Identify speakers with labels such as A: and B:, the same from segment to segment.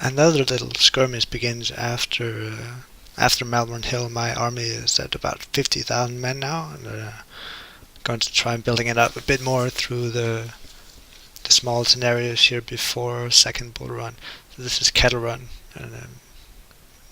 A: Another little skirmish begins after Malvern Hill. My army is at about 50,000 men now, and going to try and building it up a bit more through the small scenarios here before second Bull Run. So this is Kettle Run, and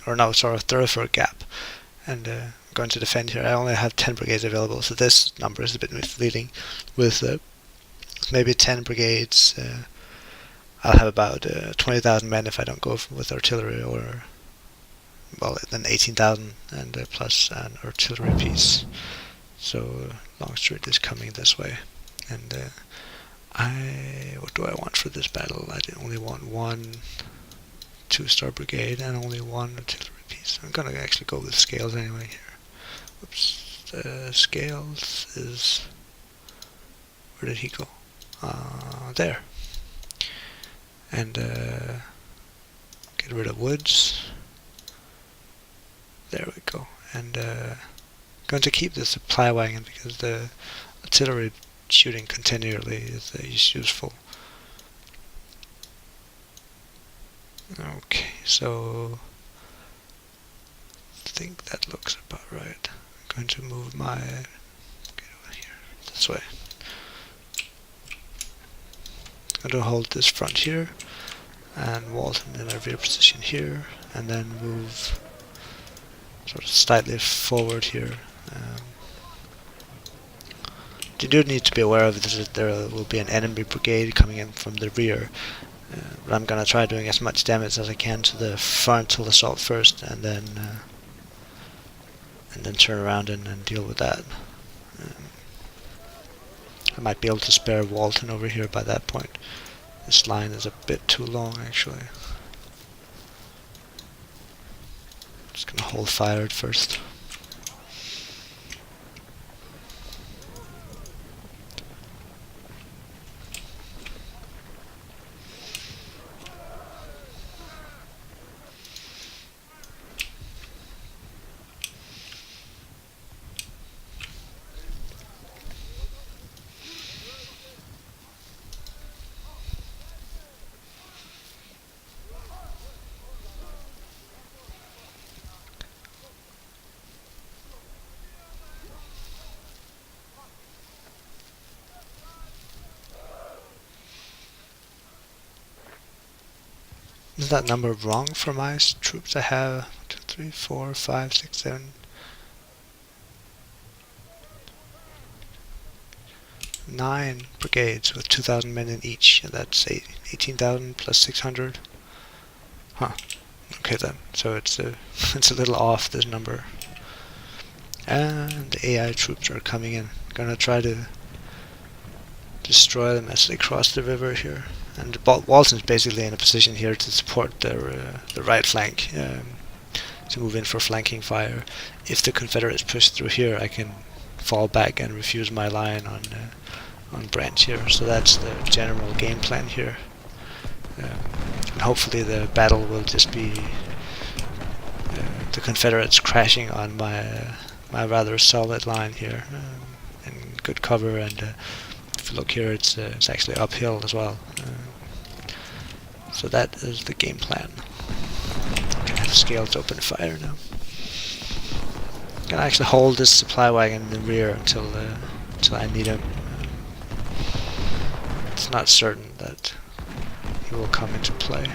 A: Thoroughfare Gap, and I'm going to defend here. I only have 10 brigades available, so this number is a bit misleading. With maybe 10 brigades, I'll have about 20,000 men if I don't go with artillery, or then 18,000 and plus an artillery piece. So Longstreet is coming this way, and what do I want for this battle? I only want one 2-star brigade and only one artillery piece. I'm gonna actually go with Scales anyway here. Whoops, Scales is, where did he go? There. And get rid of Woods. There we go. And going to keep the supply wagon because the artillery shooting continually is useful. Okay, so I think that looks about right. I'm going to move my over here this way. I'm going to hold this front here and Walton in our rear position here, and then move sort of slightly forward here. You do need to be aware of this, that there will be an enemy brigade coming in from the rear. But I'm gonna try doing as much damage as I can to the frontal assault first, and then turn around and deal with that. I might be able to spare Walton over here by that point. This line is a bit too long, actually. Just gonna hold fire at first. Is that number wrong for my troops? I have 1, 2, 3, 4, 5, 6, 7, 9 brigades with 2,000 men in each, and that's 18,000 plus 600. Huh. Okay then. So it's a little off, this number. And the AI troops are coming in. Gonna try to destroy them as they cross the river here. And Walton's basically in a position here to support the right flank, to move in for flanking fire. If the Confederates push through here, I can fall back and refuse my line on Branch here. So that's the general game plan here. And hopefully the battle will just be the Confederates crashing on my rather solid line here, in good cover. And if you look here, it's actually uphill as well. So that is the game plan. I have Scales open fire now. I'm gonna actually hold this supply wagon in the rear until I need him. It's not certain that he will come into play.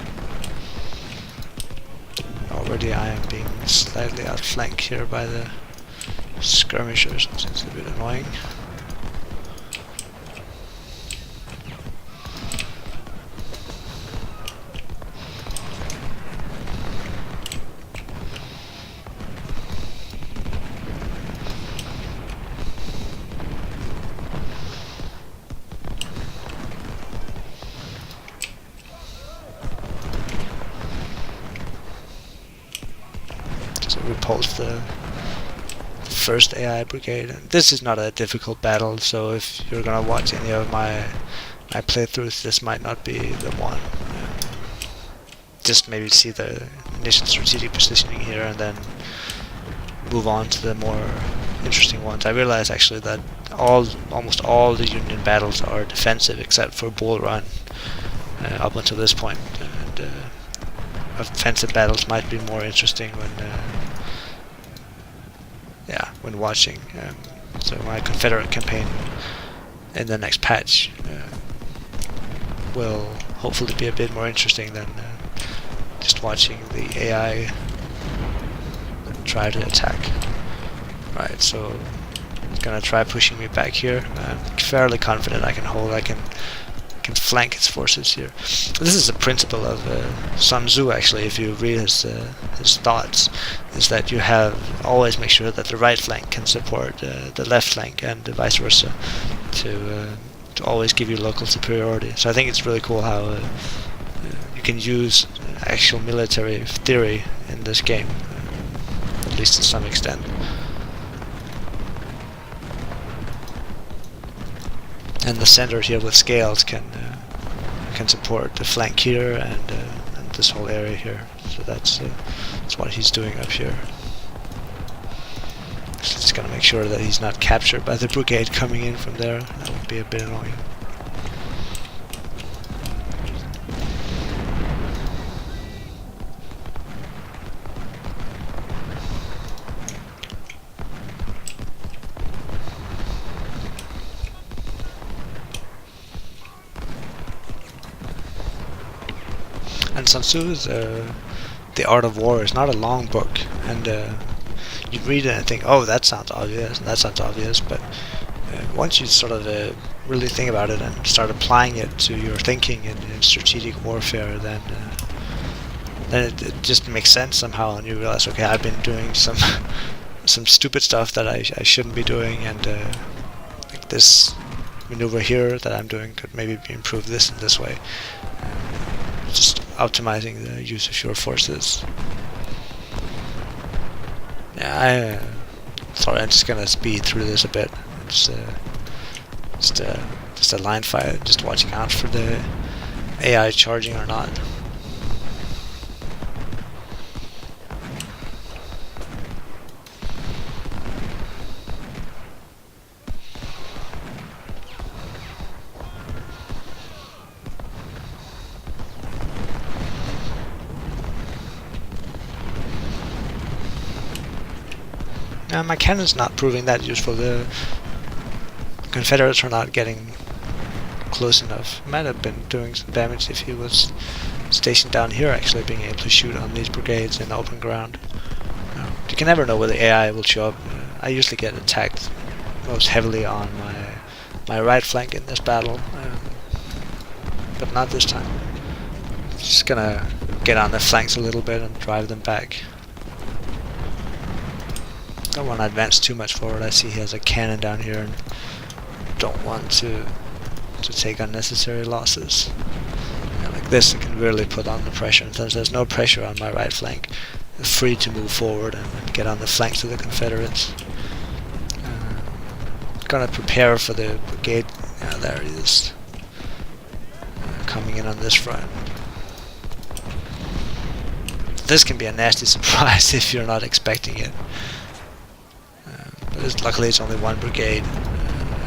A: Already I am being slightly outflanked here by the skirmishers, which is a bit annoying. Repulse the first AI brigade. And this is not a difficult battle, so if you're gonna watch any of my playthroughs, this might not be the one. Just maybe see the initial strategic positioning here and then move on to the more interesting ones. I realize actually that almost all the Union battles are defensive except for Bull Run up until this point. And offensive battles might be more interesting when watching. So my Confederate campaign in the next patch will hopefully be a bit more interesting than just watching the AI try to attack. Right, so it's gonna try pushing me back here. I'm fairly confident I can hold. I can flank its forces here. This is a principle of Sun Tzu, actually. If you read his thoughts, is that you have always make sure that the right flank can support the left flank, and vice versa, to always give you local superiority. So I think it's really cool how you can use actual military theory in this game, at least to some extent. And the center here with scales can support the flank here and this whole area here. So that's what he's doing up here. So just gonna make sure that he's not captured by the brigade coming in from there. That would be a bit annoying. And Sun Tzu's The Art of War is not a long book, and you read it and think, oh, that sounds obvious, and that sounds obvious, but once you sort of really think about it and start applying it to your thinking in strategic warfare, then it just makes sense somehow, and you realize, okay, I've been doing some stupid stuff that I shouldn't be doing, and like this maneuver here that I'm doing could maybe improve this in this way. Just optimizing the use of your forces. Yeah, sorry, I'm just gonna speed through this a bit. It's just a line fight, just watching out for the AI charging or not. My cannon's not proving that useful. The Confederates are not getting close enough. Might have been doing some damage if he was stationed down here, actually being able to shoot on these brigades in open ground. You can never know where the AI will show up. I usually get attacked most heavily on my right flank in this battle, but not this time. Just gonna get on their flanks a little bit and drive them back. Don't want to advance too much forward. I see he has a cannon down here and don't want to take unnecessary losses. Like this, I can really put on the pressure. And since there's no pressure on my right flank, I'm free to move forward and get on the flanks of the Confederates. Gonna prepare for the brigade. Yeah, there he is. Coming in on this front. This can be a nasty surprise if you're not expecting it. But luckily it's only one brigade.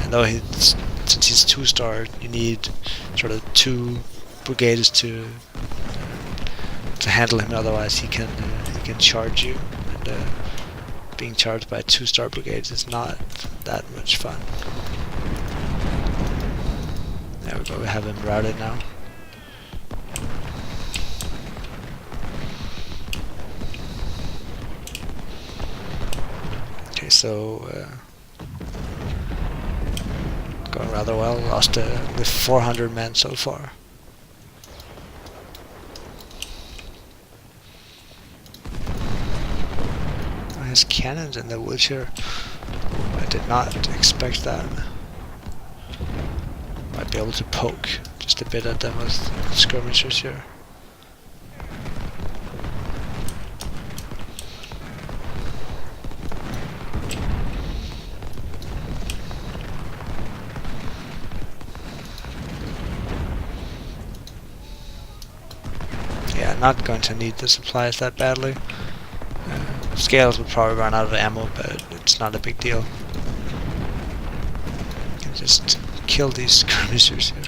A: And though since he's 2-star, you need sort of 2 brigades to handle him. Otherwise, he can charge you. And being charged by 2-star brigades is not that much fun. There we go. We have him routed now. Okay, so going rather well. Lost with 400 men so far. His cannons in the woods here. I did not expect that. Might be able to poke just a bit at them with skirmishers here. Yeah, not going to need the supplies that badly. Scales would probably run out of ammo, but it's not a big deal. You can just kill these skirmishers here.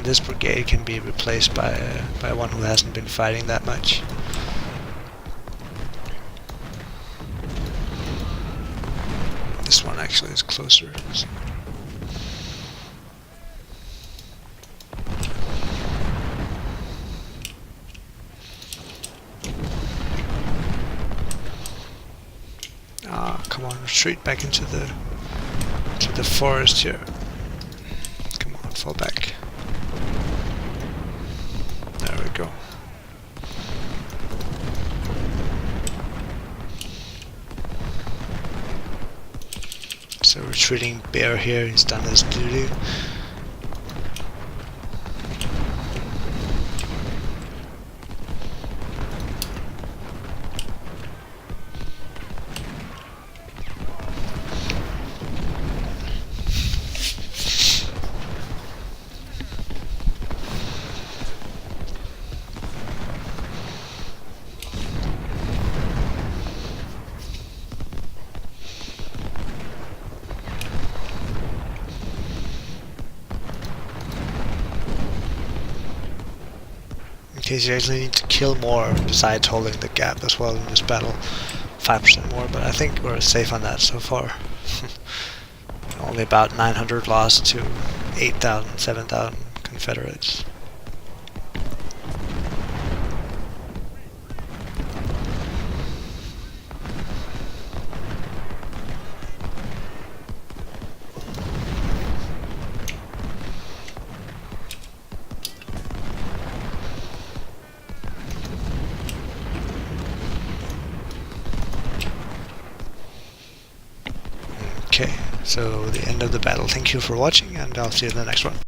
A: this brigade can be replaced by one who hasn't been fighting that much. This one actually is closer. So. Come on, retreat back into the forest here. Come on, fall back. There we go. So retreating bear here, he's done his duty. In case you actually need to kill more besides holding the gap as well in this battle. 5% more, but I think we're safe on that so far. Only about 900 lost to 8,000, 7,000 Confederates. Okay, so the end of the battle. Thank you for watching, and I'll see you in the next one.